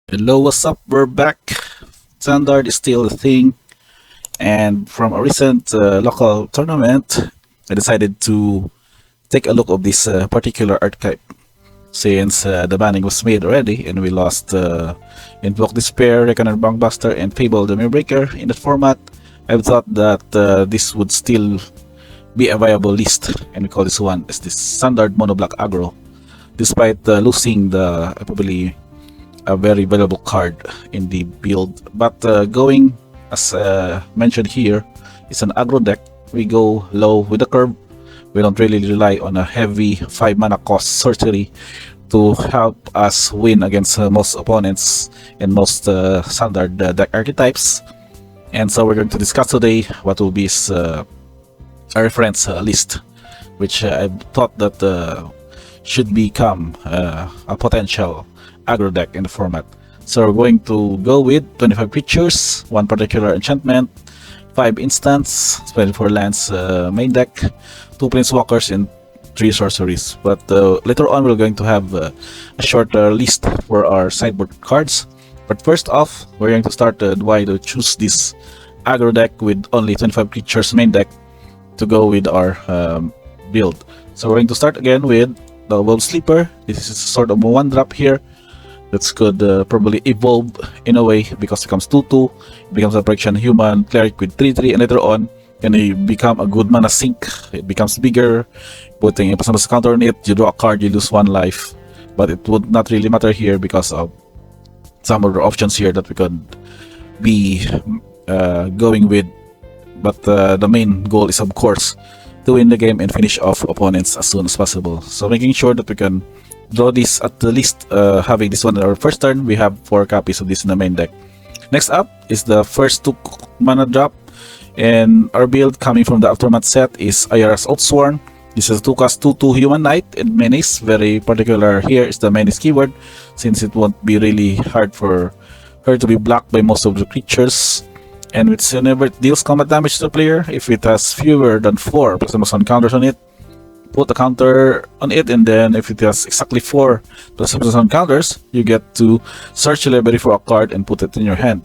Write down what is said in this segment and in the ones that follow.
Hello, what's up? We're back. Standard is still a thing, and from a recent local tournament, I decided to take a look of this particular archetype since the banning was made already, and we lost Invoke Despair, Reckoner Bunkbuster, and Fable Dimir Breaker in that format. I thought that this would still be a viable list, and we call this one as the standard mono black aggro, despite losing the probably a very valuable card in the build. But going as mentioned here, it's an aggro deck. We go low with the curve. We don't really rely on a heavy 5 mana cost sorcery to help us win against most opponents and most standard deck archetypes. And so we're going to discuss today what will be a reference list, which I thought that should become a potential aggro deck in the format. So we're going to go with 25 creatures, 1 particular enchantment, 5 instants, 24 lands main deck, 2 planeswalkers, and 3 sorceries. But later on we're going to have a shorter list for our sideboard cards. But first off, we're going to start why to choose this aggro deck with only 25 creatures main deck to go with our build. So we're going to start again with the Wolf Sleeper. This is sort of a 1-drop here that could probably evolve in a way because it becomes 2/2, it becomes a protection human cleric with 3/3, and later on can it become a good mana sink. It becomes bigger, putting a personal counter on it. You draw a card, you lose 1 life, but it would not really matter here because of some other options here that we could be going with. But the main goal is of course to win the game and finish off opponents as soon as possible. So making sure that we can draw this at the least, having this one in our first turn. We have 4 copies of this in the main deck. Next up is the first 2 mana drop, and our build coming from the Aftermath set is Ayara's Outsworn. This is 2-cost 2/2 Human Knight and Menace. Very particular here is the Menace keyword, since it won't be really hard for her to be blocked by most of the creatures. And whenever it deals combat damage to the player, if it has fewer than 4 plus the counters on it, put a counter on it, and then if it has exactly 4 plus the counters, you get to search your library for a card and put it in your hand.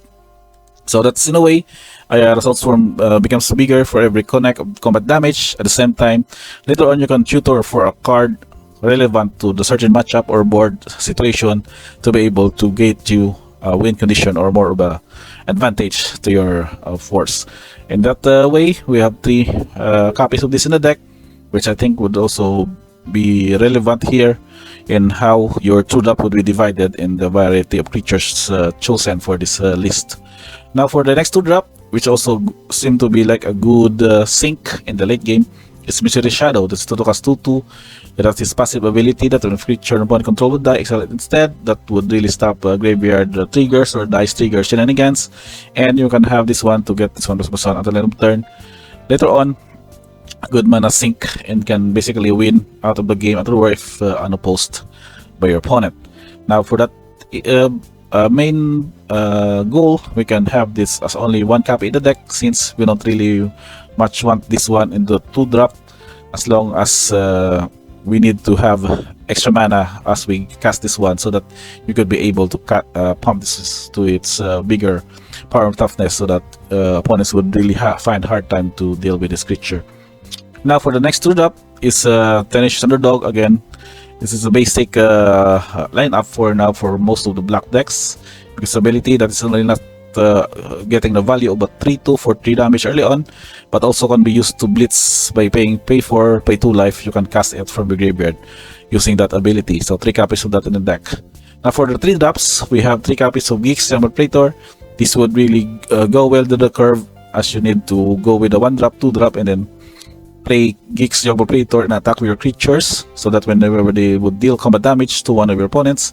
So that's in a way, Result Storm becomes bigger for every connect of combat damage. At the same time, later on you can tutor for a card relevant to the certain matchup or board situation to be able to get you a win condition or more of a advantage to your force. In that way, we have 3 copies of this in the deck, which I think would also be relevant here in how your 2-drop would be divided in the variety of creatures chosen for this list. Now for the next 2-drop, which also seem to be like a good sink in the late game, is Mystery Shadow. This is 2-cost 2/2. It has this passive ability that when a creature opponent control would die, exile it instead. That would really stop graveyard triggers or dice triggers shenanigans. And you can have this one to get this 1+1 until the end of turn. Later on, a good mana sink and can basically win out of the game at the war if unopposed by your opponent. Now for that main goal, we can have this as only 1 copy in the deck, since we don't really much want this one in the 2-drop, as long as we need to have extra mana as we cast this one, so that you could be able to pump this to its bigger power and toughness, so that opponents would really find hard time to deal with this creature. Now for the next 2-drop is Tenacious Underdog. Again, this is a basic lineup for now for most of the black decks, because ability that is only not getting the value of a 3/2 for 3 damage early on, but also can be used to blitz by pay 2 life. You can cast it from the graveyard using that ability. So 3 copies of that in the deck. Now for the 3-drops, we have 3 copies of Geeks Praetor. This would really go well to the curve, as you need to go with a 1-drop, 2-drop, and then play Geeks Praetor and attack with your creatures, so that whenever they would deal combat damage to one of your opponents,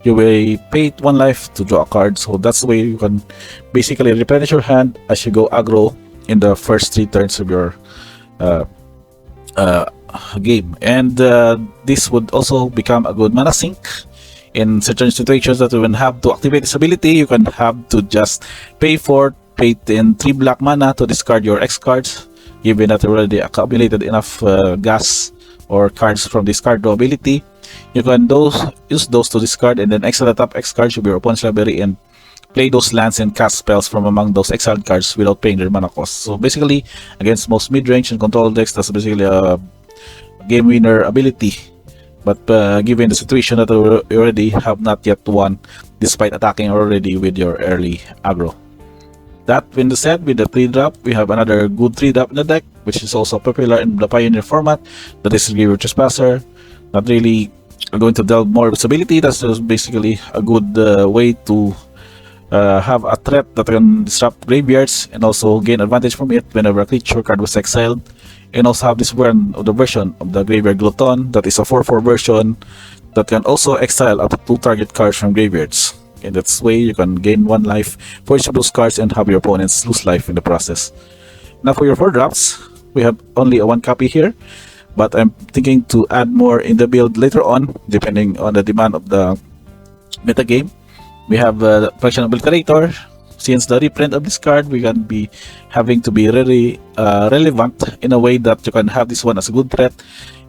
you will pay 1 life to draw a card. So that's the way you can basically replenish your hand as you go aggro in the first 3 turns of your game. And this would also become a good mana sink in certain situations that you will have to activate this ability. You can have to just pay in 3 black mana to discard your X cards, given that you already accumulated enough gas or cards from this card draw ability. you can use those to discard and then exile the top X cards of your opponent's library and play those lands and cast spells from among those exiled cards without paying their mana cost. So basically, against most mid-range and control decks, that's basically a game winner ability. But given the situation that you already have not yet won despite attacking already with your early aggro. That being said, with the 3-drop, we have another good 3-drop in the deck, which is also popular in the Pioneer format. That is Graveyard Trespasser. Not really going to delve more with ability. That's just basically a good way to have a threat that can disrupt graveyards and also gain advantage from it whenever a creature card was exiled. And also have this one of the version of the Graveyard Glutton, that is a 4/4 version that can also exile up to 2 target cards from graveyards. In that way, you can gain 1 life for each of those cards and have your opponents lose life in the process. Now for your 4-drops, we have only a 1 copy here, but I'm thinking to add more in the build later on, depending on the demand of the metagame. We have the Fraction Obliterator. Since the reprint of this card, we can be having to be really relevant in a way that you can have this one as a good threat,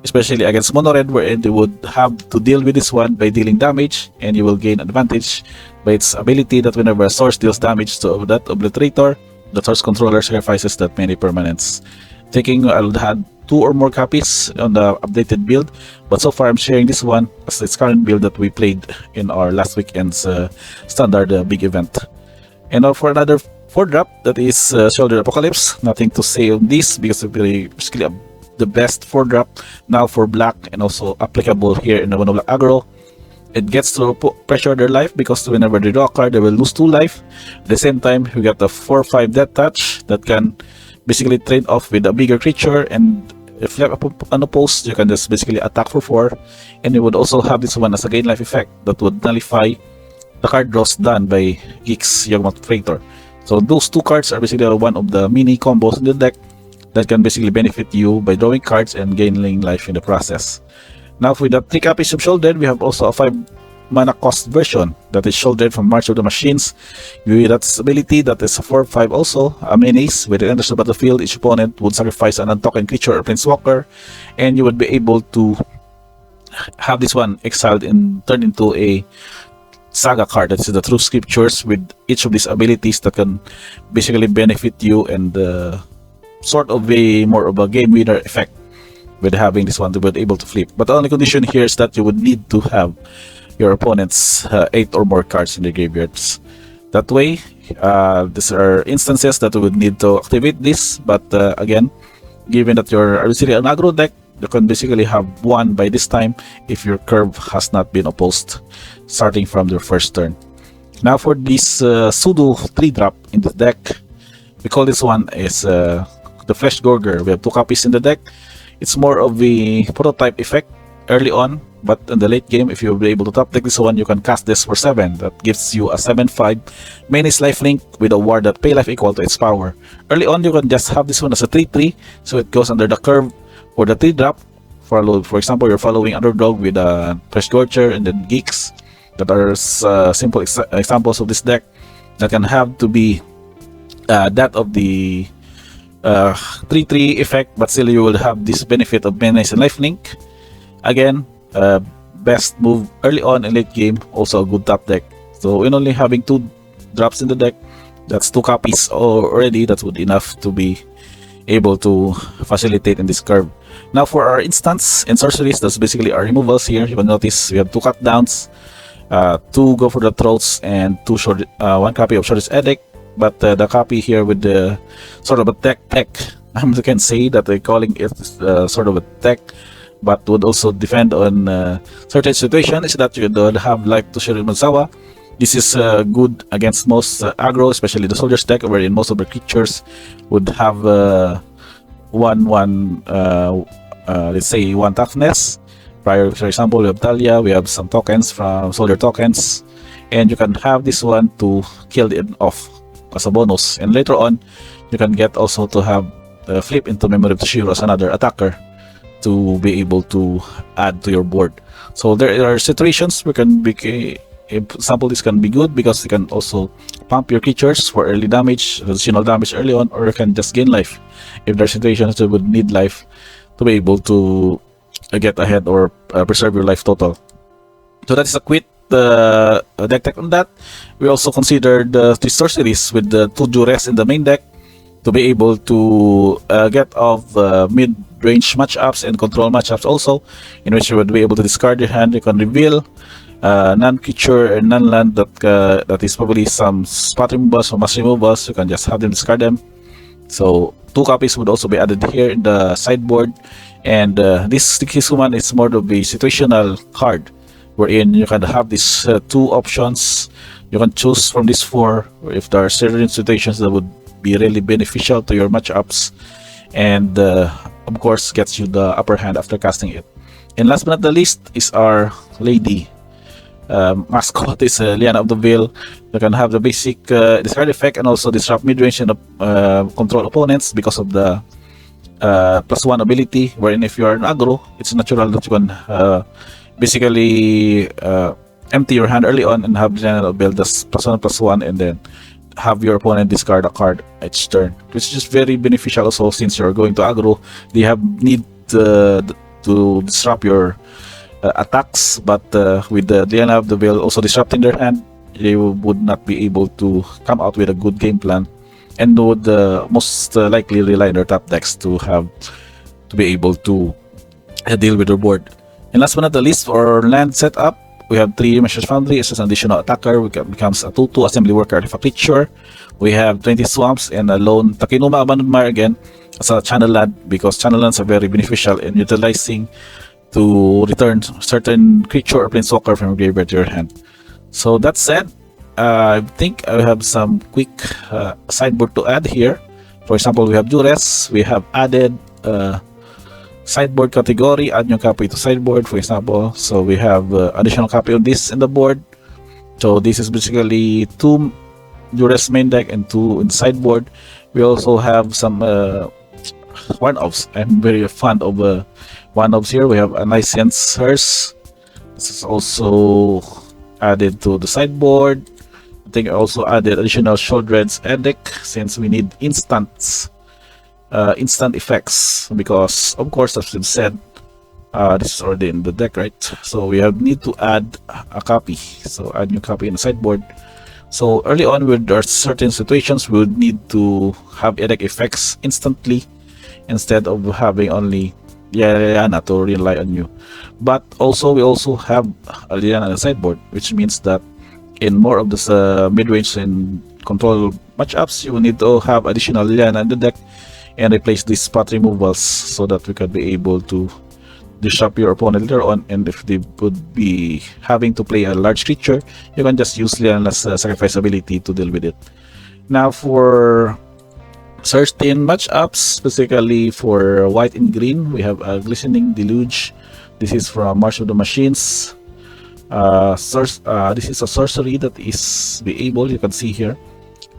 especially against mono red, wherein you would have to deal with this one by dealing damage, and you will gain advantage by its ability that whenever a source deals damage to that Obliterator, the source controller sacrifices that many permanents. Thinking I'll add 2 or more copies on the updated build, but so far I'm sharing this one as its current build that we played in our last weekend's standard big event. And now for another 4-drop, that is Shoulder Apocalypse. Nothing to say on this because it's basically the best 4-drop now for black and also applicable here in the Mono Black Aggro. It gets to pressure their life because whenever they draw a card, they will lose 2 life. At the same time, we got the 4/5 Death Touch that can basically trade off with a bigger creature, and if you have unopposed, you can just basically attack for 4. And you would also have this one as a gain life effect that would nullify the card draws done by Yugioh Freighter. So those 2 cards are basically one of the mini combos in the deck that can basically benefit you by drawing cards and gaining life in the process. Now with the 3 copies of Shouldered, we have also a 5 mana cost version that is Shouldered from March of the Machines. With that ability, that is a 4/5 also, a menace. When it enters the battlefield, each opponent would sacrifice an untoken creature or planeswalker, and you would be able to have this one exiled and turned into a saga card. That is the True Scriptures with each of these abilities that can basically benefit you and sort of a more of a game winner effect with having this one to be able to flip. But the only condition here is that you would need to have your opponent's 8 or more cards in the graveyards. That way, these are instances that you would need to activate this, but again, given that you're basically an aggro deck, you can basically have 1 by this time if your curve has not been opposed starting from your first turn. Now for this pseudo 3-drop in the deck, we call this one is the Flesh Gorger. We have 2 copies in the deck. It's more of a prototype effect early on, but in the late game, if you'll be able to top deck this one, you can cast this for 7. That gives you a 7/5 Menace lifelink with a ward that pay life equal to its power. Early on, you can just have this one as a 3/3, so it goes under the curve for the 3-drop. For example, you're following Underdog with a Fresh Gorger and then Geeks that are simple examples of this deck that can have to be that of the 3/3 effect, but still you will have this benefit of Menace and lifelink. Again, best move early on in late game, also a good top deck. So in only having 2 drops in the deck, that's 2 copies already. That's good enough to be able to facilitate in this curve. Now for our instants and sorceries, that's basically our removals here. You will notice we have 2 cut downs, 2 go for the throats, and 1 copy of Shortest Edict. But the copy here with the sort of a tech, I can say that they're calling it sort of a tech, but would also defend on certain situations, is that you don't have life to Shirin Mazawa. This is good against most aggro, especially the soldiers deck, wherein most of the creatures would have let's say 1 toughness. For example, we have Talia, we have some tokens from soldier tokens, and you can have this one to kill it off as a bonus. And later on, you can get also to have flip into Memory of Toshiro as another attacker to be able to add to your board. So there are situations where example, this can be good because you can also pump your creatures for early damage, additional damage early on, or you can just gain life if there are situations that would need life to be able to get ahead or preserve your life total. So that is a quick deck tech on that. We also considered the sorceries with the 2 Duress in the main deck to be able to get off mid-range matchups and control matchups also, in which you would be able to discard your hand. You can reveal non-creature and non-land that is probably some spot removals or mass removals. You can just have them discard them. So 2 copies would also be added here in the sideboard, and this one is more of a situational card, wherein you can have these 2 options. You can choose from these 4 if there are certain situations that would be really beneficial to your matchups, and of course gets you the upper hand after casting it. And last but not the least is our lady mascot, is Liana of the Veil. You can have the basic discard effect and also disrupt mid-range and control opponents because of the +1 ability, wherein if you are an aggro, it's natural that you can basically empty your hand early on and have Liana of the Veil that's +1/+1, and then have your opponent discard a card each turn, which is just very beneficial also, since you're going to aggro. They have need to disrupt your attacks, but with the Liana of the Veil also disrupting their hand, they would not be able to come out with a good game plan, and would most likely rely on their top decks to be able to deal with their board. And last but not the least, for our land setup, we have 3 Measures Foundry as an additional attacker. Becomes a 2/2 assembly worker artifact creature. We have 20 swamps and a lone Takenuma Abandoned Mire again as a channel land, because channel lands are very beneficial in utilizing to return certain creature or planeswalker from your graveyard to your hand. So that said, I think I have some quick sideboard to add here. For example, we have Duress. We have added sideboard category, add new copy to sideboard, for example. So we have additional copy of this in the board. So this is basically 2 Duress main deck and 2 in the sideboard. We also have some one-offs. I'm very fond of one-offs here. We have a Licensed Hearse. This is also added to the sideboard. I think I also added additional Shouldred's Edict, since we need instant effects, because of course, as we've said, this is already in the deck, right? So we need to add a copy, so add new copy in the sideboard. So early on, there are certain situations we would need to have edit effects instantly, instead of having only Liana to rely on you. But also, we also have a Liana on the sideboard, which means that in more of this mid-range and control matchups, you will need to have additional Liana in the deck and replace these spot removals, so that we could be able to disrupt your opponent later on. And if they would be having to play a large creature, you can just use Liana's sacrifice ability to deal with it. Now for certain matchups, specifically for white and green, we have a Glistening Deluge. This is from March of the Machines. This is a sorcery that is be able, you can see here,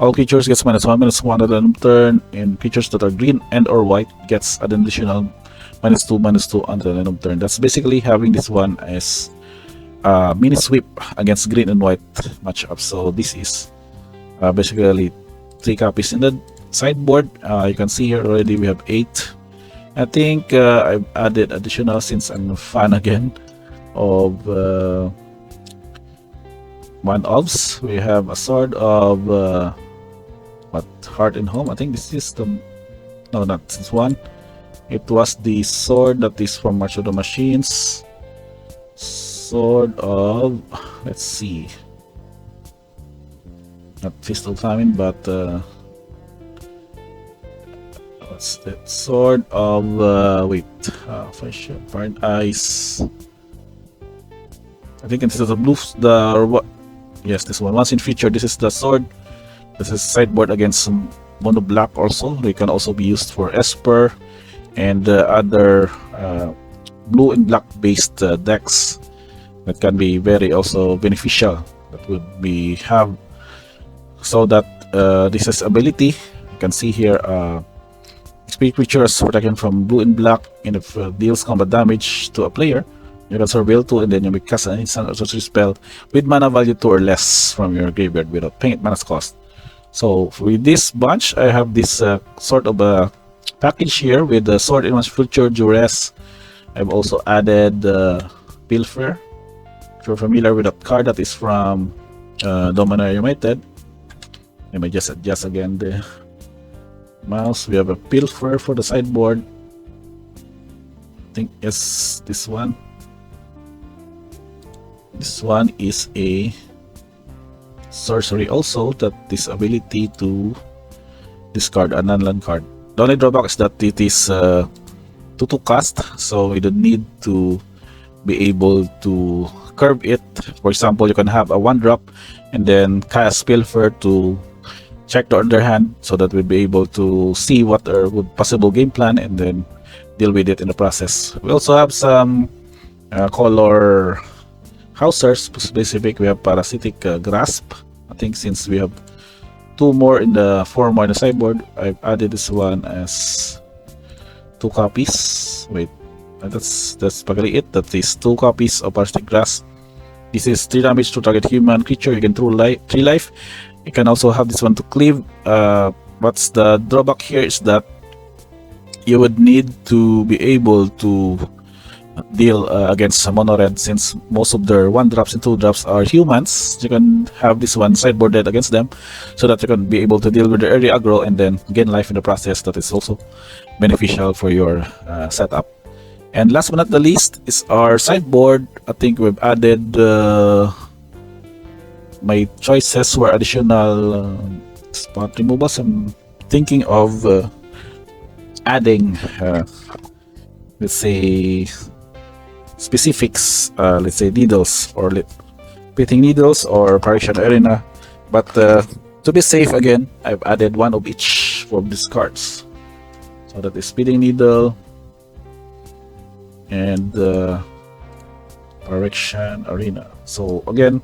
all creatures gets -1/-1 at end of turn, and creatures that are green and or white gets an additional -2/-2 on the end of turn. That's basically having this one as mini sweep against green and white matchups. So this is basically 3 copies in the sideboard. You can see here already we have 8. I think I've added additional, since I'm a fan again of one-offs. We have a Sword of Heart and Home. I think this is the, no, not this one. It was the sword that is from March of the Machines. Sword of, let's see, not Fist of Famine, but what's that? Sword of Fire Ice. I think this is the blue, yes, this one. Once in feature, this is the sword. This is sideboard against mono black also. They can also be used for Esper and other blue and black based decks that can be very also beneficial. That would be have, so that this is ability. You can see here, XP creatures protected from blue and black, and if deals combat damage to a player, you can surveil 2, and then you may cast an instant or sorcery spell with mana value 2 or less from your graveyard without paying it mana's cost. So with this bunch, I have this sort of a package here with the Sword in One's Future, Duress, I've also added Pilfer. If you're familiar with that card, that is from Dominaria United. Let me just adjust again the mouse. We have a Pilfer for the sideboard. I think it's this one. This one is a sorcery also, that this ability to discard a non-land card. The only drawback is that it is 2 cast, so we don't need to be able to curve it. For example, you can have a 1-drop and then cast Pilfer to check the underhand, so that we'll be able to see what are possible game plan and then deal with it in the process. We also have some color Hausers specific. We have Parasitic Grasp. I think since we have 2 more in the 4 more in the sideboard, I've added this one as 2 copies. Wait, that's basically it. That is 2 copies of Parasitic Grasp. This is 3 damage to target human creature. You can throw 3 life. You can also have this one to cleave. What's the drawback here is that you would need to be able to deal against mono red, since most of their 1-drops and 2-drops are humans. You can have this one sideboarded against them, so that you can be able to deal with the early aggro and then gain life in the process. That is also beneficial for your setup. And last but not the least is our sideboard. I think we've added my choices were additional spot removals. I'm thinking of adding let's say specifics, let's say needles or pitting needles or Parisian Arena, but to be safe, again, I've added 1 of each from these cards. So that is Speeding Needle and Parisian Arena. So again,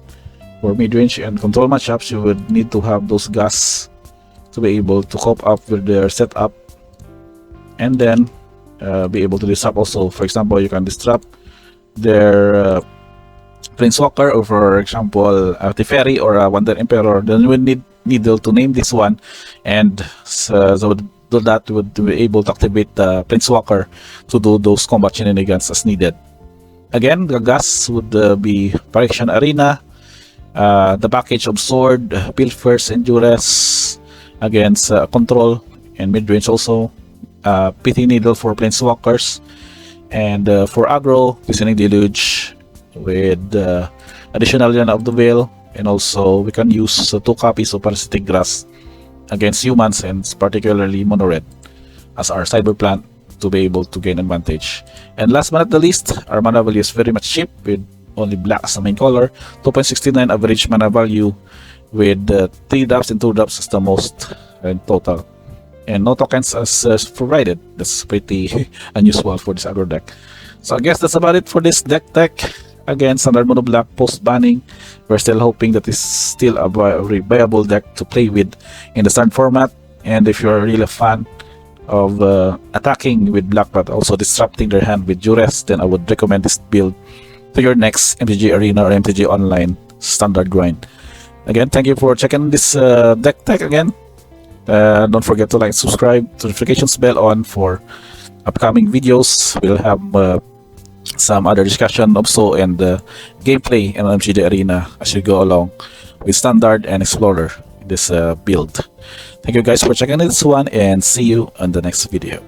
for mid-range and control matchups, you would need to have those gas to be able to cope up with their setup, and then be able to disrupt also. For example, you can disrupt their Planeswalker, or for example Teferi or a Wonder Emperor. Then you would need Needle to name this one, and so that would be able to activate the Planeswalker to do those combat shenanigans as needed. Again, the gas would be Parisian Arena, the package of Sword, Pilfers, Endurance against control and mid-range also, Pitting Needle for Planeswalkers, and for aggro, Listening Deluge with additional Liliana of the Veil, and also we can use 2 copies of Parasitic Grass against humans, and particularly mono red, as our sideboard plant to be able to gain advantage. And last but not the least, our mana value is very much cheap, with only black as the main color, 2.69 average mana value, with 3 drops and 2 drops as the most in total, and no tokens as provided. That's pretty unusual for this aggro deck. So I guess that's about it for this deck tech. Again, standard mono black post banning. We're still hoping that it's still a very viable deck to play with in the standard format. And if you're really a fan of attacking with black but also disrupting their hand with duress, then I would recommend this build to your next MTG Arena or MTG Online standard grind. Again, thank you for checking this deck tech again. Don't forget to like, subscribe, notifications bell on for upcoming videos. We'll have some other discussion also, and gameplay in MTG Arena as you go along with Standard and Explorer in this build. Thank you guys for checking this one, and see you on the next video.